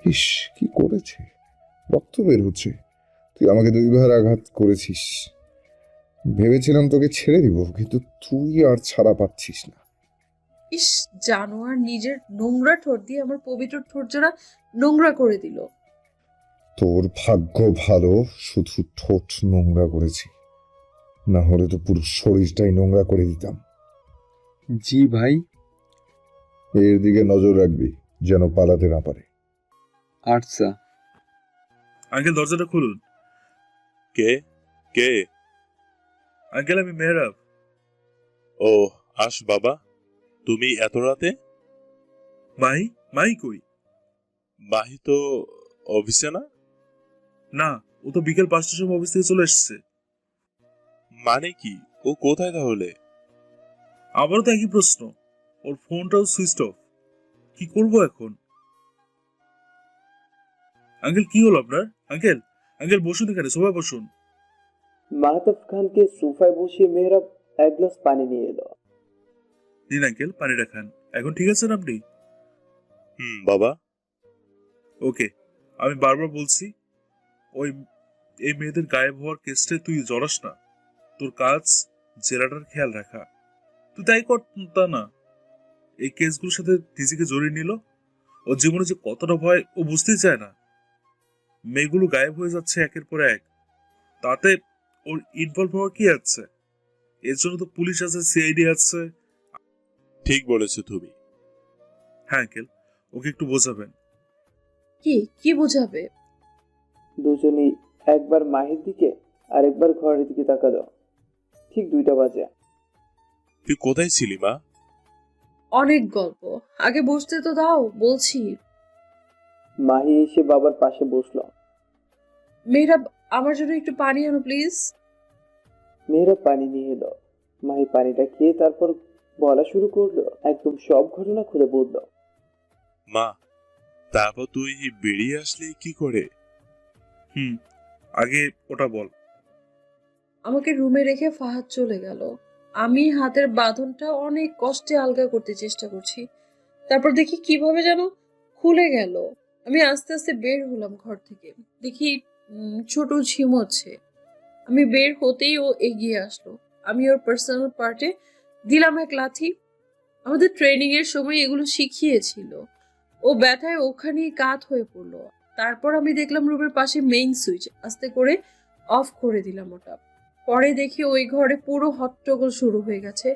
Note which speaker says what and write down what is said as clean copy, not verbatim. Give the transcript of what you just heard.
Speaker 1: ইস, কি করেছে! রক্ত বের হচ্ছে। তুই আমাকে 2 বার আঘাত করেছিস। ভেবেছিলাম তোকে ছেড়ে দিব, কিন্তু তুই আর ছাড়া পাচ্ছিস না।
Speaker 2: ইস, জানোয়ার নিজের নোংরা ঠোঁট দিয়ে আমার পবিত্র ঠোঁট জোড়া নোংরা করে দিল।
Speaker 1: তোর ভাগ্য ভালো, শুধু ঠোঁট নোংরা করেছি, না হলে তো পুরো শরীরটাই নোংরা করে দিতাম।
Speaker 3: জি ভাই।
Speaker 1: এর দিকে নজর রাখবি, যেন পালাতে না পারে।
Speaker 3: আচ্ছা।
Speaker 4: আঙ্কেল, দরজাটা খুলুন।
Speaker 5: কে? কে?
Speaker 4: আঙ্কেল, আমি মেহরাব।
Speaker 5: ও, আস বাবা। তুমি এত রাতে?
Speaker 4: মাহি, মাহি কই?
Speaker 5: মাহি তো অফিসে না।
Speaker 4: না, ও তো বিকেল 5টার সময় অফিস থেকে চলে এসেছে।
Speaker 5: মানে কি? ও কোথায় তাহলে?
Speaker 4: আবারও তো একই প্রশ্ন। ওর ফোনটাও সুইচ অফ। কি করব এখন? আঙ্কেল, কি হলো আপনার? আঙ্কেল, আঙ্কেল বসুন, এখানে সোফায় বসুন।
Speaker 6: মাহতাব খানকে সোফায় বসিয়ে মেহরাব এক গ্লাস পানি নিয়ে এলো।
Speaker 4: নিন আঙ্কেল, পানিটা খান। এখন ঠিক আছেন আপনি?
Speaker 5: বাবা।
Speaker 4: ওকে। আমি বারবার বলছি, ওই এই মেয়েদের গায়েব হওয়ার কেসটায় তুই জড়াস না। তোর কাজ জেলাটার খেয়াল রাখা। তুই তাই কর তা না। এই কেসগুলোর সাথে নিজেকে জড়িয়ে নিল। ওর জীবনে যে কতটা ভয় ও বুঝতেই চায় না। মেয়েগুলো গায়েব হয়ে যাচ্ছে একের পর এক। তাতে ওর ইনভলভ হওয়ার কি আছে? এর জন্য তো পুলিশ আছে, সিআইডি আছে।
Speaker 5: ঠিক বলেছো তুমি।
Speaker 4: হ্যাঁ আঙ্কেল, ওকে একটু বোঝাবেন।
Speaker 2: কি কি বোঝাবে?
Speaker 6: দুজনেই একবার মাহির দিকে আর একবার ঘরের দিকে তাকালো। ঠিক 2টা বাজে।
Speaker 5: তুই কোথায় ছিলি মা?
Speaker 2: অনেক গল্প, আগে বসতে তো দাও বলছি।
Speaker 6: মাহি এসে বাবার পাশে বসলো।
Speaker 2: মেহরাব, আমার জন্য একটু পানি আনো প্লিজ।
Speaker 6: মেহরাব পানি নিয়ে এলো। মাহি পানিটা খেয়ে তারপর বলা শুরু করলো, একদম সব ঘটনা খুলে বলল।
Speaker 5: মা, তারপর তুই বেরিয়ে আসলি কি করে?
Speaker 4: হুম, আগে ওটা বল।
Speaker 2: আমাকে রুমে রেখে ফাহাদ চলে গেল। আমি হাতের বাঁধনটা অনেক কষ্টে আলগা করতে চেষ্টা করছি। তারপর দেখি কিভাবে যেন খুলে গেল। আমি আস্তে আস্তে বের হলাম ঘর থেকে। দেখি ছোট ঝিমোচ্ছে। আমি বের হতেই ও এগিয়ে আসলো। আমি ওর পার্সোনাল পার্টে দিলাম এক লাথি। আমাদের ট্রেনিং এর সময় এগুলো শিখিয়েছিল। ও ব্যথায় ওখানেই কাত হয়ে পড়লো। তারপর আমি দেখলাম রুমের পাশে মেইন সুইচ, আস্তে করে অফ করে দিলাম ওটা। পরে দেখি ওই ঘরে পুরো হট্টগোল শুরু হয়ে গেছে।